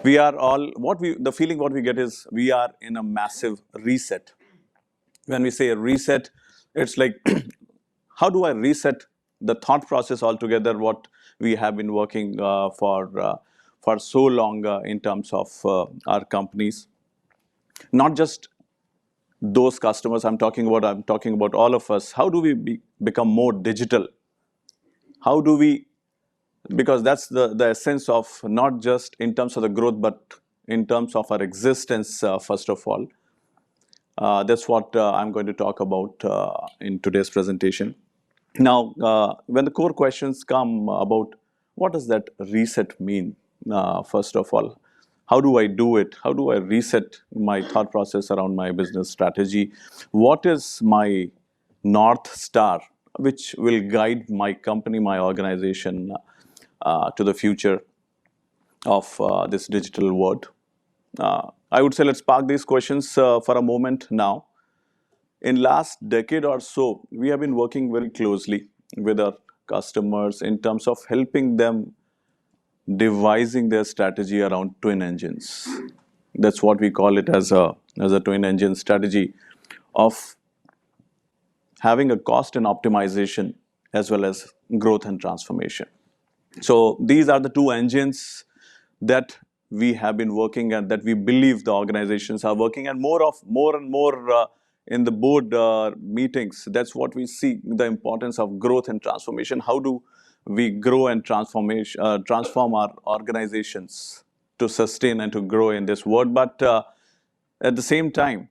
We are all, the feeling what we get is we are in a massive reset. When we say a reset, it's like, how do I reset the thought process altogether, what we have been working for so long in terms of our companies, not just those customers I'm talking about all of us. How do we become more digital? How do we, because that's the essence of not just in terms of the growth, but in terms of our existence, first of all. That's what I'm going to talk about in today's presentation. Now, when the core questions come about what does that reset mean, first of all, how do I do it? How do I reset my thought process around my business strategy? What is my North Star, which will guide my company, my organization to the future of this digital world? I would say let's park these questions for a moment now. In last decade or so, we have been working very closely with our customers in terms of helping them devising their strategy around twin engines. That's what we call it as a twin engine strategy of having a cost and optimization as well as growth and transformation. So these are the two engines that we have been working and that we believe the organizations are working, and more and more in the board meetings. That's what we see, the importance of growth and transformation. How do we grow and transform our organizations to sustain and to grow in this world? But at the same time,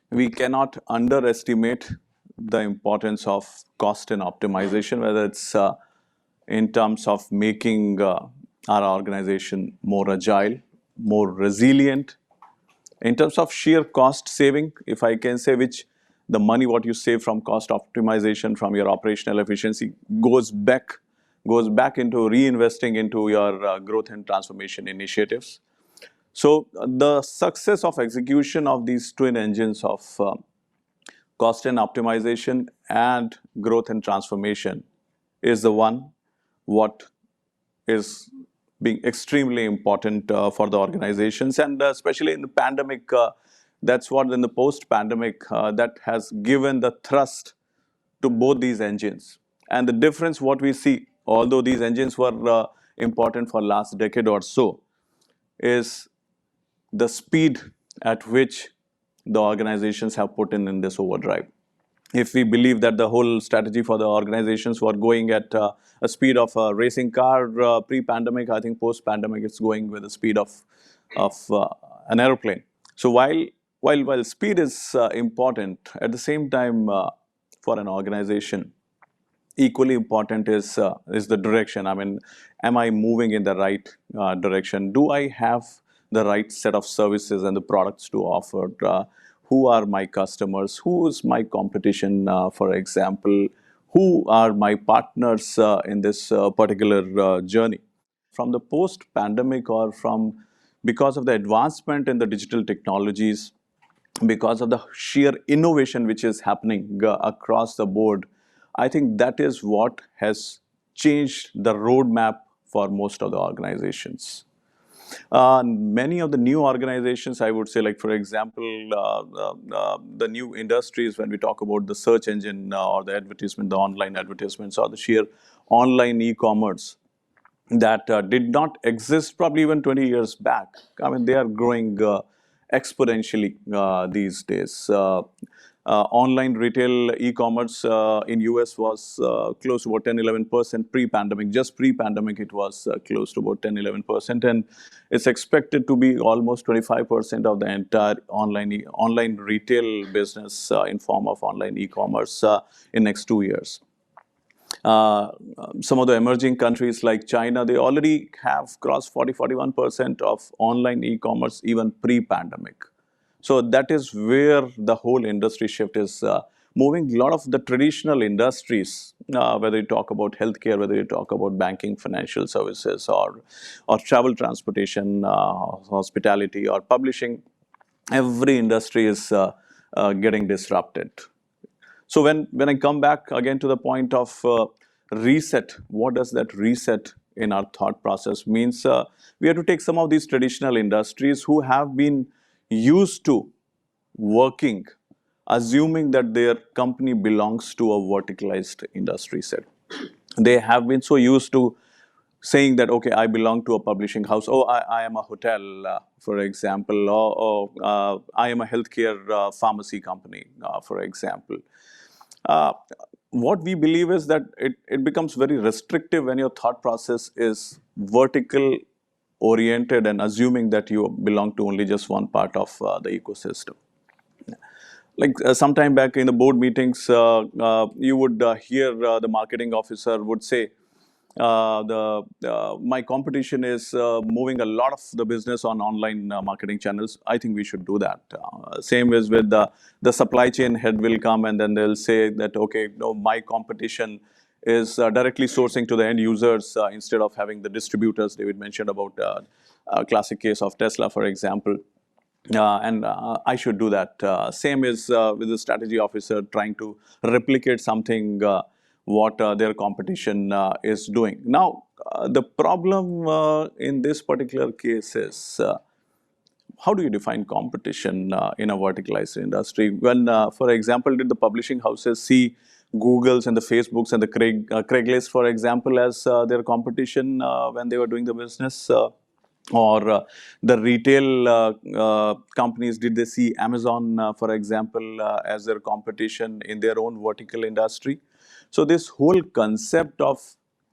we cannot underestimate the importance of cost and optimization, whether it's in terms of making our organization more agile, more resilient, in terms of sheer cost saving, if I can say, which the money what you save from cost optimization, from your operational efficiency, goes back into reinvesting into your growth and transformation initiatives. So the success of execution of these twin engines of cost and optimization and growth and transformation is the one what is being extremely important for the organizations, and especially in the pandemic. That's what in the post-pandemic that has given the thrust to both these engines. And the difference what we see, although these engines were important for last decade or so, is the speed at which the organizations have put in this overdrive. If we believe that the whole strategy for the organizations were going at a speed of a racing car pre-pandemic, I think post-pandemic it's going with the speed of an aeroplane. So while speed is important, at the same time for an organization, equally important is the direction. I mean, am I moving in the right direction? Do I have the right set of services and the products to offer? Who are my customers? Who is my competition, for example? Who are my partners in this particular journey? From the post-pandemic, or because of the advancement in the digital technologies, because of the sheer innovation which is happening across the board, I think that is what has changed the roadmap for most of the organizations. Many of the new organizations, I would say, like for example, the new industries, when we talk about the search engine or the advertisement, the online advertisements, or the sheer online e-commerce that did not exist probably even 20 years back. I mean, they are growing exponentially these days. Online retail e-commerce in US was close to about 10-11% pre-pandemic. Just pre-pandemic, it was close to about 10-11%, and it's expected to be almost 25% of the entire online retail business in form of online e-commerce in next 2 years. Some of the emerging countries like China, they already have crossed 40-41% of online e-commerce even pre-pandemic. So that is where the whole industry shift is moving. A lot of the traditional industries, whether you talk about healthcare, whether you talk about banking, financial services, or travel, transportation, hospitality, or publishing, every industry is getting disrupted. So when I come back again to the point of reset, what does that reset in our thought process. Means we have to take some of these traditional industries who have been used to working, assuming that their company belongs to a verticalized industry set. They have been so used to saying that, okay, I belong to a publishing house. Oh, I am a hotel, for example, or I am a healthcare pharmacy company, for example. Uh, what we believe is that it becomes very restrictive when your thought process is vertical oriented and assuming that you belong to only just one part of the ecosystem. Like sometime back in the board meetings, you would hear the marketing officer would say, my competition is moving a lot of the business on online marketing channels. I think we should do that. Same is with the supply chain head will come and then they'll say that, okay, no, my competition is directly sourcing to the end users instead of having the distributors. David mentioned about a classic case of Tesla, for example. And I should do that. Same is with the strategy officer trying to replicate something what their competition is doing. Now, the problem in this particular case is how do you define competition in a verticalized industry? When, for example, did the publishing houses see Google's and the Facebooks and the Craigslist, for example, as their competition when they were doing the business? Or the retail companies, did they see Amazon, for example, as their competition in their own vertical industry? So this whole concept of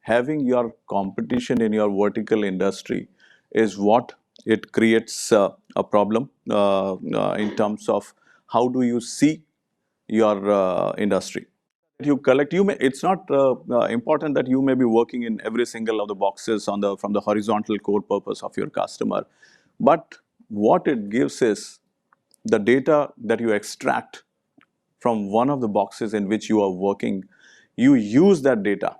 having your competition in your vertical industry is what it creates a problem in terms of how do you see your industry. You collect, you may, it's not important that you may be working in every single of the boxes on the from the horizontal core purpose of your customer, but what it gives is the data that you extract from one of the boxes in which you are working. You use that data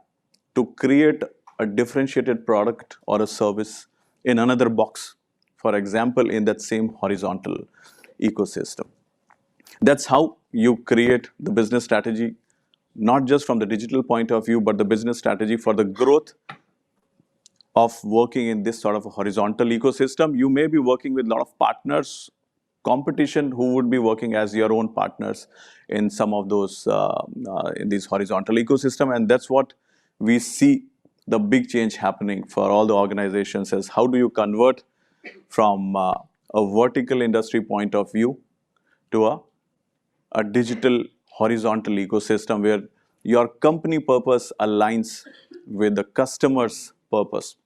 to create a differentiated product or a service in another box, for example, in that same horizontal ecosystem. That's how you create the business strategy, not just from the digital point of view, but the business strategy for the growth of working in this sort of a horizontal ecosystem. You may be working with a lot of partners, competition who would be working as your own partners in some of those in these horizontal ecosystem, and that's what we see the big change happening for all the organizations is how do you convert from a vertical industry point of view to a digital horizontal ecosystem where your company purpose aligns with the customer's purpose.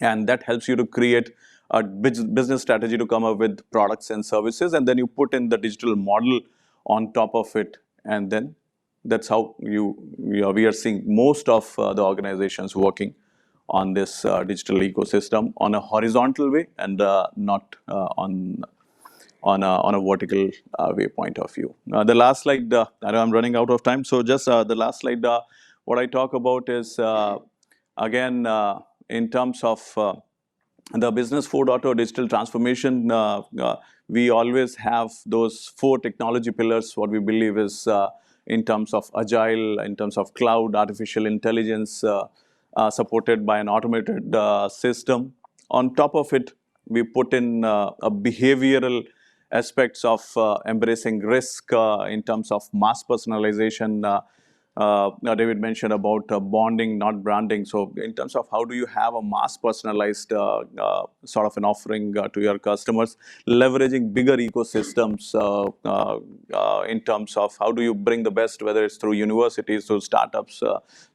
And that helps you to create a business strategy to come up with products and services. And then you put in the digital model on top of it. And then that's how we are seeing most of the organizations working on this digital ecosystem on a horizontal way and not on a vertical way point of view. The last slide, I know I'm running out of time, so just the last slide, what I talk about is, again, in terms of the business 4.0 digital transformation, we always have those 4 technology pillars, what we believe is in terms of agile, in terms of cloud, artificial intelligence, supported by an automated system. On top of it, we put in a behavioral aspects of embracing risk in terms of mass personalization. David mentioned about bonding, not branding. So in terms of how do you have a mass personalized sort of an offering to your customers, leveraging bigger ecosystems in terms of how do you bring the best, whether it's through universities, through startups,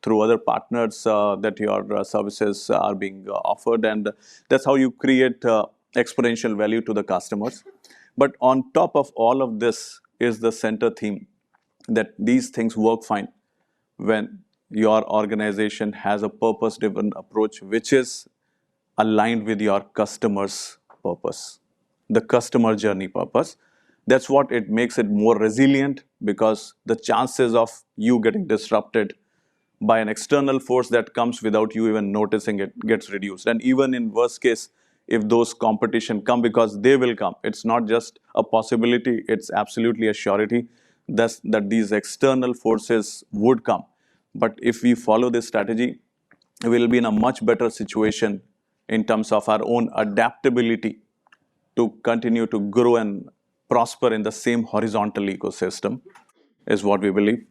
through other partners that your services are being offered. And that's how you create exponential value to the customers. But on top of all of this is the center theme that these things work fine when your organization has a purpose-driven approach, which is aligned with your customer's purpose, the customer journey purpose. That's what it makes it more resilient, because the chances of you getting disrupted by an external force that comes without you even noticing it gets reduced. And even in worst case, if those competition come, because they will come, it's not just a possibility, it's absolutely a surety that these external forces would come. But if we follow this strategy, we'll be in a much better situation in terms of our own adaptability to continue to grow and prosper in the same horizontal ecosystem, is what we believe.